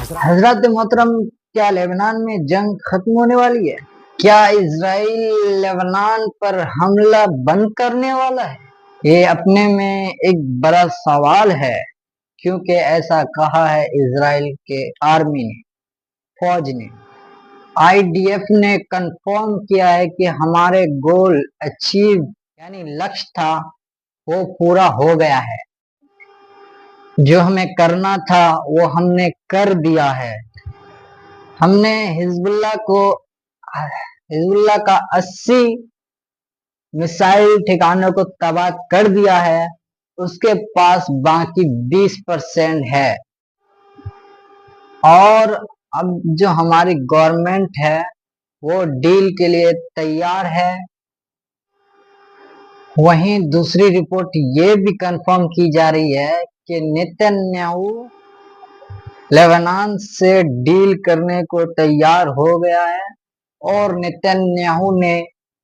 हजरत मोहतरम, क्या लेबनान में जंग खत्म होने वाली है? क्या इजराइल लेबनान पर हमला बंद करने वाला है? ये अपने में एक बड़ा सवाल है, क्योंकि ऐसा कहा है इजराइल के आर्मी ने, फौज ने। आईडीएफ ने कंफर्म किया है कि हमारे गोल अचीव यानी लक्ष्य था वो पूरा हो गया है। जो हमें करना था वो हमने कर दिया है। हमने हिजबुल्लाह का 80 मिसाइल ठिकानों को तबाह कर दिया है। उसके पास बाकी 20% है। और अब जो हमारी गवर्नमेंट है वो डील के लिए तैयार है। वहीं दूसरी रिपोर्ट ये भी कंफर्म की जा रही है कि नेतन्याहू लेबनान से डील करने को तैयार हो गया है और नेतन्याहू ने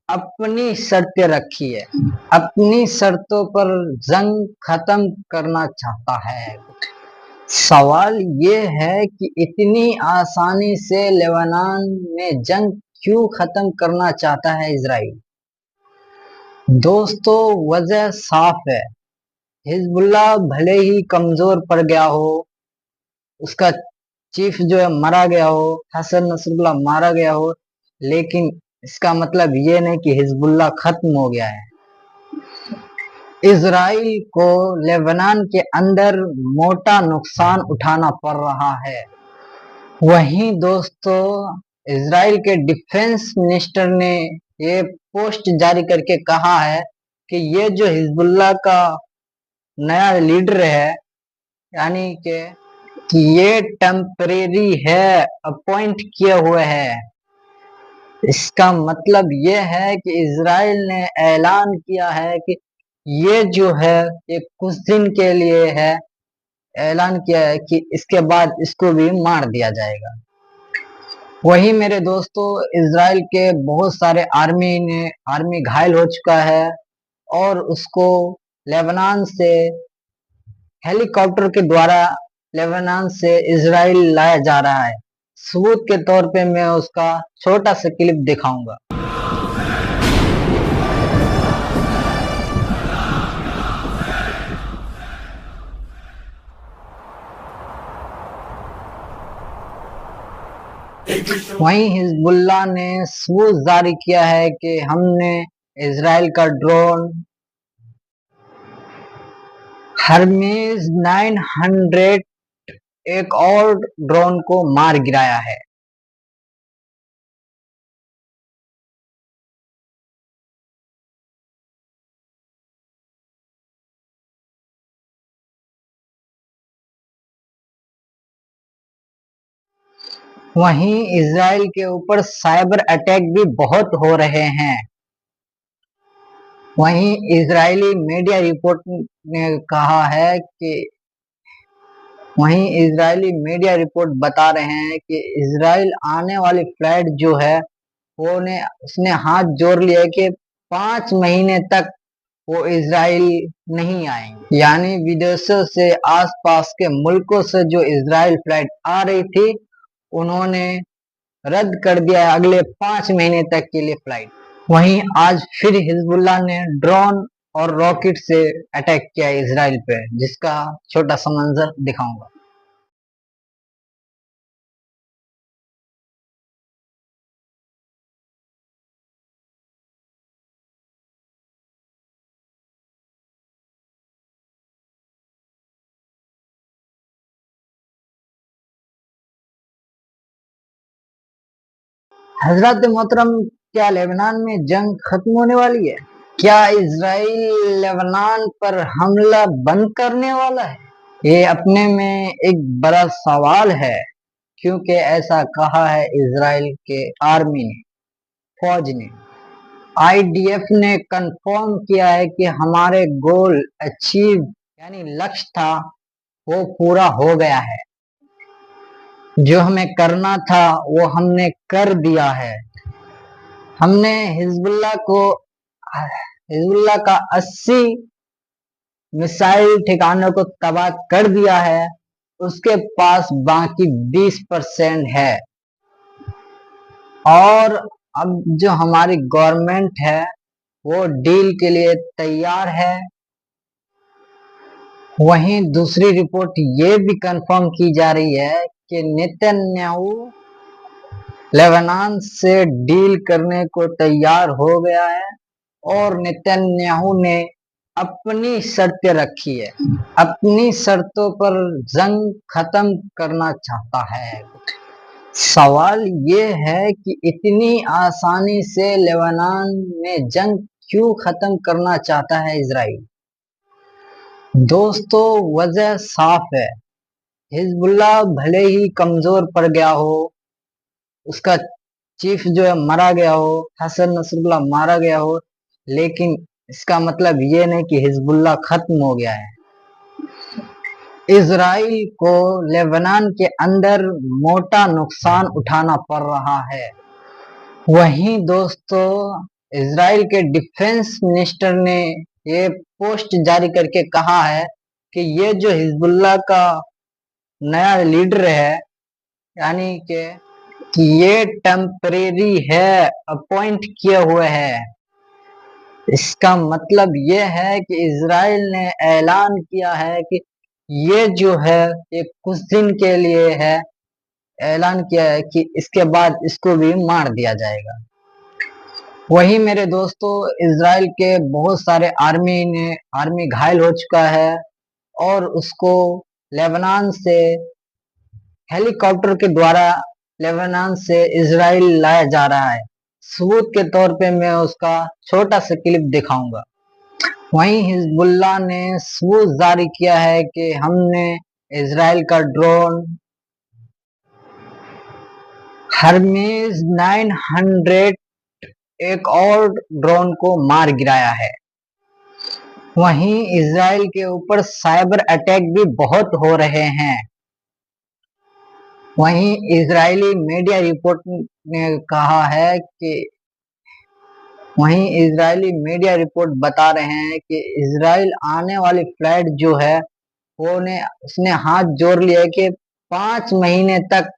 अपनी शर्तें रखी है। अपनी शर्तों पर जंग खत्म करना चाहता है। सवाल ये है कि इतनी आसानी से लेबनान में जंग क्यों खत्म करना चाहता है इजराइल? दोस्तों, वजह साफ है। हिजबुल्लाह भले ही कमजोर पड़ गया हो, उसका चीफ जो है मारा गया हो, हसन नसरुल्लाह मारा गया हो, लेकिन इसका मतलब ये नहीं कि हिजबुल्लाह खत्म हो गया है। इजराइल को लेबनान के अंदर मोटा नुकसान उठाना पड़ रहा है। वहीं दोस्तों, इजराइल के डिफेंस मिनिस्टर ने ये पोस्ट जारी करके कहा है कि ये जो हिजबुल्लाह का नया लीडर है, यानी कि ये टेम्परेरी है, अपॉइंट किए हुए है। इसका मतलब ये है कि इजराइल ने ऐलान किया है कि ये जो है ये कुछ दिन के लिए है। ऐलान किया है कि इसके बाद इसको भी मार दिया जाएगा। वही मेरे दोस्तों, इजराइल के बहुत सारे आर्मी घायल हो चुका है और उसको लेबनान से हेलीकॉप्टर के द्वारा लेबनान से इजराइल लाया जा रहा है। सबूत के तौर पे मैं उसका छोटा सा क्लिप दिखाऊंगा। वहीं हिजबुल्लाह ने सबूत जारी किया है कि हमने इजराइल का ड्रोन हर्मेस 900 एक और ड्रोन को मार गिराया है। वहीं इजराइल के ऊपर साइबर अटैक भी बहुत हो रहे हैं। वहीं इजरायली मीडिया रिपोर्ट ने कहा है कि बता रहे हैं कि इजराइल आने वाली फ्लाइट जो है उसने हाथ जोड़ लिया है कि 5 महीने तक वो इजराइल नहीं आएंगे। यानी विदेशों से, आसपास के मुल्कों से जो इजराइल फ्लाइट आ रही थी उन्होंने रद्द कर दिया है अगले 5 महीने तक के लिए फ्लाइट। वहीं आज फिर हिजबुल्लाह ने ड्रोन और रॉकेट से अटैक किया इजराइल पे, जिसका छोटा सा मंजर दिखाऊंगा। हजरत मोहतरम, क्या लेबनान में जंग खत्म होने वाली है? क्या इजराइल लेबनान पर हमला बंद करने वाला है? ये अपने में एक बड़ा सवाल है, क्योंकि ऐसा कहा है इजराइल के आर्मी ने, फौज ने। आईडीएफ ने कंफर्म किया है कि हमारे गोल अचीव यानी लक्ष्य था वो पूरा हो गया है। जो हमें करना था वो हमने कर दिया है। हमने हिजबुल्लाह का 80 मिसाइल ठिकानों को तबाह कर दिया है। उसके पास बाकी 20% है। और अब जो हमारी गवर्नमेंट है वो डील के लिए तैयार है। वहीं दूसरी रिपोर्ट ये भी कंफर्म की जा रही है कि नेतन्याहू लेबनान से डील करने को तैयार हो गया है और नेतन्याहू ने अपनी शर्तें रखी है। अपनी शर्तों पर जंग खत्म करना चाहता है। सवाल ये है कि इतनी आसानी से लेबनान में जंग क्यों खत्म करना चाहता है इजराइल। दोस्तों, वजह साफ है। हिजबुल्लाह भले ही कमजोर पड़ गया हो, उसका चीफ जो है मारा गया हो, हसन नसरुल्लाह मारा गया हो, लेकिन इसका मतलब ये नहीं कि हिजबुल्लाह खत्म हो गया है। इजराइल को लेबनान के अंदर मोटा नुकसान उठाना पड़ रहा है। वहीं दोस्तों, इजराइल के डिफेंस मिनिस्टर ने ये पोस्ट जारी करके कहा है कि ये जो हिजबुल्लाह का नया लीडर है, यानी कि ये टेम्परेरी है, अपॉइंट किए हुए है। इसका मतलब ये है कि इजराइल ने ऐलान किया है कि ये जो है ये कुछ दिन के लिए है। ऐलान किया है कि इसके बाद इसको भी मार दिया जाएगा। वही मेरे दोस्तों, इजराइल के बहुत सारे आर्मी घायल हो चुका है और उसको लेबनान से हेलीकॉप्टर के द्वारा लेबनान से इजराइल लाया जा रहा है। सबूत के तौर पे मैं उसका छोटा सा क्लिप दिखाऊंगा। वहीं हिजबुल्लाह ने सबूत जारी किया है कि हमने इजराइल का ड्रोन हर्मीज 900 एक और ड्रोन को मार गिराया है। वहीं इजराइल के ऊपर साइबर अटैक भी बहुत हो रहे हैं। वहीं इजरायली मीडिया रिपोर्ट ने कहा है कि बता रहे हैं कि इजराइल आने वाली फ्लाइट जो है उसने हाथ जोड़ लिया है कि 5 महीने तक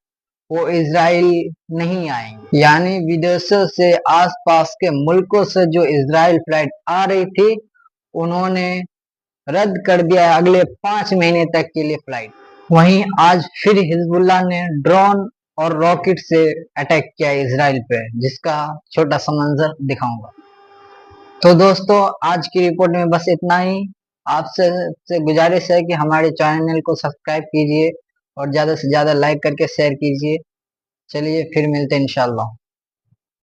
वो इजराइल नहीं आएंगे। यानी विदेशों से, आसपास के मुल्कों से जो इजराइल फ्लाइट आ रही थी उन्होंने रद्द कर दिया है अगले 5 महीने तक के लिए फ्लाइट। वहीं आज फिर हिजबुल्लाह ने ड्रोन और रॉकेट से अटैक किया इजराइल पे, जिसका छोटा सा मंजर दिखाऊंगा। तो दोस्तों, आज की रिपोर्ट में बस इतना ही। आपसे गुजारिश है कि हमारे चैनल को सब्सक्राइब कीजिए और ज़्यादा से ज़्यादा लाइक करके शेयर कीजिए। चलिए फिर मिलते हैं इंशाल्लाह।